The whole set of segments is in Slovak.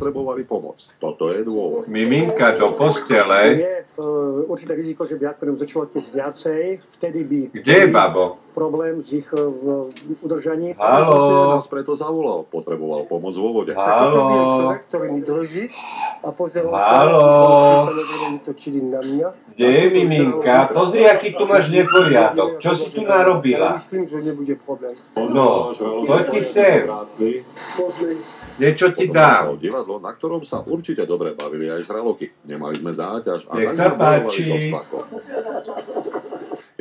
potrebovali pomoc. Toto je dôvod. Miminka do postele. Je určité riziko, že by akvárium začalo piť viacej, vtedy by... Kde je babo? Problém s ich udržaním. Haló. Nás preto zavolal, potreboval pomoc vo vode. Haló. Ktorý mi drží a pozeral... Haló. Na mňa. Kde je Miminka? Pozri, aký tu máš neporiadok. Čo si tu narobila? Myslím, že nebude problém. No, poď ti sem. Niečo ti dám. Divadlo, na ktorom sa určite dobre bavili aj žraloky. Nemali sme záťaž a nech sa páči.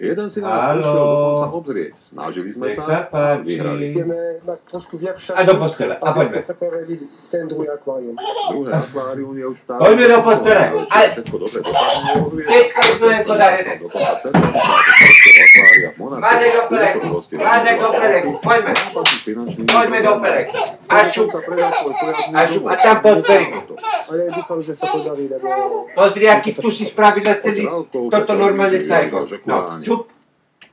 Jeden si nás prišiel dokonca obzrieť. Snažili sme nech sa a vyhrali. A do postele. A poďme. Ten druhý akvárium. Druhé akvárium je už tam. Poďme do postele. Ale... Všetko dobre dopadne. Všetko sme podarené. Dokonca akvária. Mázek do peleku. Mázek do peleku. Poďme. Poďme do peleku. A šup. A šup. A tam pod peleku. Ale dúfam, že sa podarí. Pozri, aký tu si spravila celý. Toto normálne sajgo. No, čup.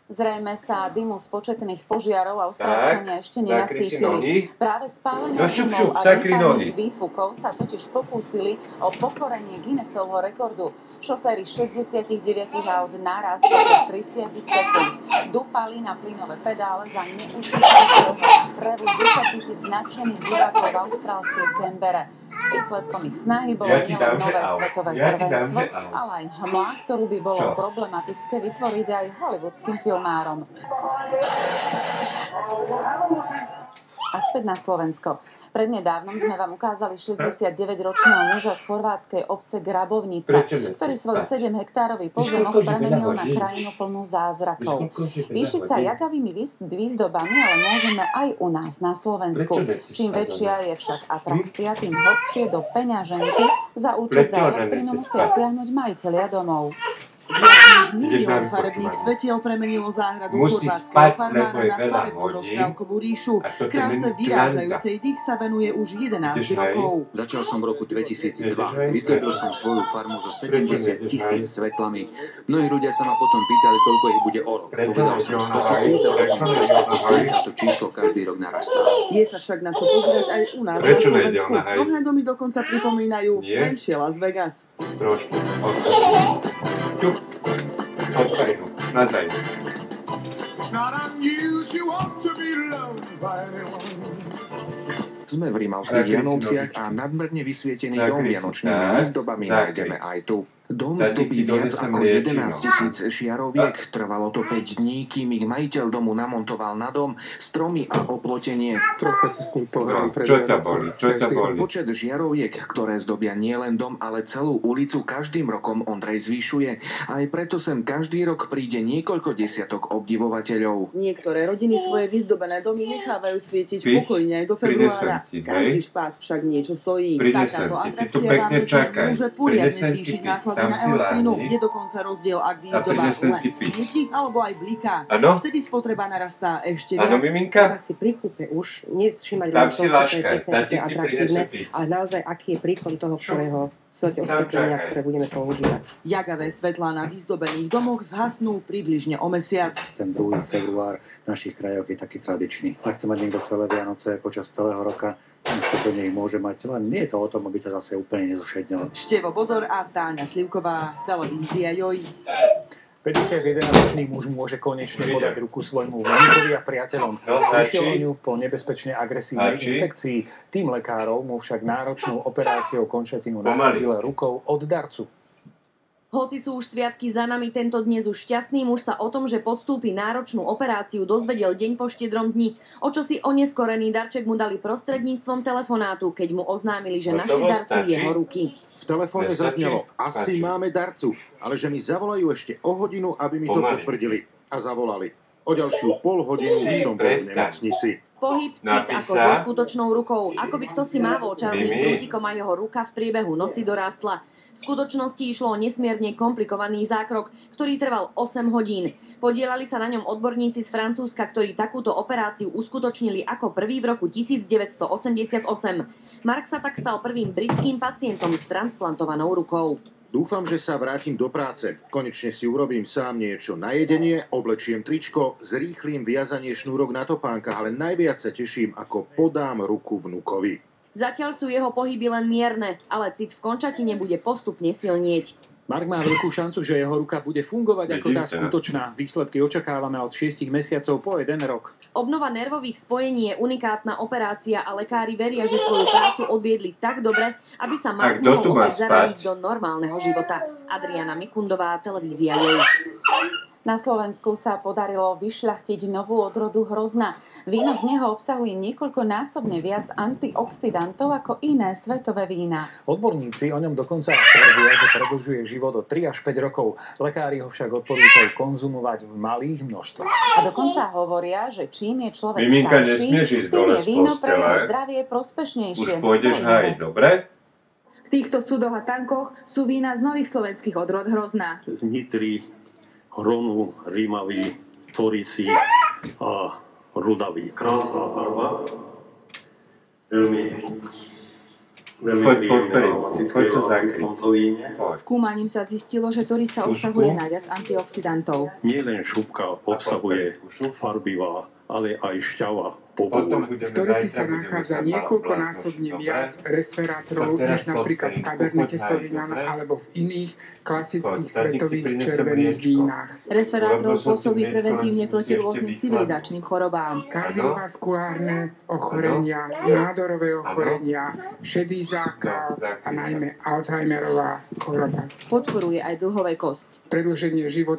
Zrejme sa dymu z početných požiarov Austrálčania ešte nenasýtili. Práve spálenie dymov a nechanie z výfukov sa totiž pokúsili o pokorenie Guinnessovho rekordu. Šoféri 69 aut naraz počas 30 sekúnd dúpali na plynové pedále za neúspešného prevu 10 000 nadšených divákov v austrálskej Canbere. Výsledkom ich snahy bolo nielen nové svetové prvenstvo, ale aj hmla, ktorú by bolo problematické vytvoriť aj hollywoodským filmárom. A späť na Slovensko. Prednedávnom sme vám ukázali 69-ročného muža z chorvátskej obce Grabovnica, ktorý svoj 7-hektárový pozemok premenil na krajinu plnú zázrakov. Píšiť sa jakavými výzdobami ale môžeme aj u nás na Slovensku. Čím väčšia je však atrakcia, tým hlbšie do peňaženky za účet za elektrínu musia siahnuť majitelia domov. Milión farebných svetiel premenilo záhradu chorvátskeho farmára na farebnú rozprávkovú ríšu. Kráse vyrážajúcej dých sa venuje už 11 rokov. Začal som v roku 2002. Vyzdobil som svoju farmu so 70 000 svetlami. Mnohí ľudia sa ma potom pýtali, koľko ich bude o rok. Povedal som 100 000 a 200 000 a to číslo každý rok narastá. Je sa však na čo pozrieť aj u nás na Slovensku. Mnohé domy dokonca pripomínajú menšie Las Vegas. Trošku. Čup. Odpajdu. Nazaj. Sme v Rimavských Janovciach a nadmerne vysvietený dom vianočnými výzdobami nájdeme aj tu. Dom zdobí viac ako 11 000 žiaroviek. Trvalo to 5 dní, kým ich majiteľ domu namontoval na dom, stromy a oplotenie. Trocha sa s ním pohrám. Čo ťa boli? Počet žiaroviek, ktoré zdobia nielen dom, ale celú ulicu, každým rokom Ondrej zvyšuje. Aj preto sem každý rok príde niekoľko desiatok obdivovateľov. Niektoré rodiny svoje vyzdobené domy nechávajú svietiť pokojne aj do februára. Každý špás však niečo stojí. Takáto atrakcia vám totiž môže poriadne zvýšiť náklady na elektrinu. Je dokonca rozdiel, ak výzdoba len svieti alebo aj bliká. Vtedy spotreba narastá ešte viac. Áno, Miminka? Tak si pri kúpe už nevšímať tam si láškaj, tá ti atraktívne, ale naozaj, aký je príklon toho, ktorého osvetlenia, ktoré budeme používať. Jagavé svetlá na vyzdobených domoch zhasnú približne o mesiac. Ten 2. február v našich krajoch je taký tradičný. Ak chce mať niekto celé Vianoce počas celého roka, spokojne ich môže mať, len nie je to o tom, aby to zase úplne nezošednilo. Števo Bodor a Táňa Slivková, televízia JOJ. 51-ročný muž môže konečne podať ruku svojmu vnúkovi a priateľom. Prišiel o ňu po nebezpečnej agresívnej infekcii. Tým lekárov mu však náročnou operáciou končetinu nahradil rukou od darcu. Hoci sú už sviatky za nami, tento dnes už šťastný muž sa o tom, že podstúpi náročnú operáciu, dozvedel deň po štedrom dni. O čosi oneskorený darček mu dali prostredníctvom telefonátu, keď mu oznámili, že naši darcu jeho ruky. V telefóne zaznelo, asi máme darcu, ale že mi zavolajú ešte o hodinu, aby mi to potvrdili. A zavolali. O ďalšiu pol hodinu som bol v nemocnici. Pohyb, cit ako so skutočnou rukou, ako by kto si mávol čarovným prútikom a jeho ruka v priebehu noci dorástla. V skutočnosti išlo o nesmierne komplikovaný zákrok, ktorý trval 8 hodín. Podielali sa na ňom odborníci z Francúzska, ktorí takúto operáciu uskutočnili ako prvý v roku 1988. Mark sa tak stal prvým britským pacientom s transplantovanou rukou. Dúfam, že sa vrátim do práce. Konečne si urobím sám niečo na jedenie, oblečiem tričko, zrýchlim viazanie šnúrok na topánkach, ale najviac sa teším, ako podám ruku vnukovi. Zatiaľ sú jeho pohyby len mierne, ale cit v končatine bude postupne silnieť. Mark má veľkú šancu, že jeho ruka bude fungovať ako tá skutočná. Výsledky očakávame od 6 mesiacov po 1 rok. Obnova nervových spojení je unikátna operácia a lekári veria, že svoju prácu odviedli tak dobre, aby sa Mark mohol opäť zaradiť do normálneho života. Adriana Mikundová, televízia Jej. Na Slovensku sa podarilo vyšľachtiť novú odrodu hrozna. Víno z neho obsahuje niekoľkonásobne viac antioxidantov ako iné svetové vína. Odborníci o ňom dokonca tvrdia, že predĺžuje život o 3 až 5 rokov. Lekári ho však odporúčajú konzumovať v malých množstvách. A dokonca hovoria, že čím je človek starší, tým je víno pre jeho zdravie prospešnejšie. Už pôjdeš hájiť, dobre? V týchto súdoch a tankoch sú vína z nových slovenských odrod hrozná. Z Nitry, Hronu, Rímavy, Torisy a Rudavý. Krásna farba. Veľmi poď sa zakryť. Skúmaním sa zistilo, že Torisa obsahuje najviac antioxidantov. Nie len šupka obsahuje farbivá, ale aj šťava. V Torisi sa nachádza niekoľkonásobne viac resveratrolov než napríklad v Cabernete Sauvignon alebo v iných klasických svetových červených vínach. Resveratrol pôsobí preventívne proti rôznym civilizačným chorobám. Kardiovaskulárne ochorenia, nádorové ochorenia, šedý zákal a najmä Alzheimerová choroba. Podporuje aj dlhovekosť. Predĺženie života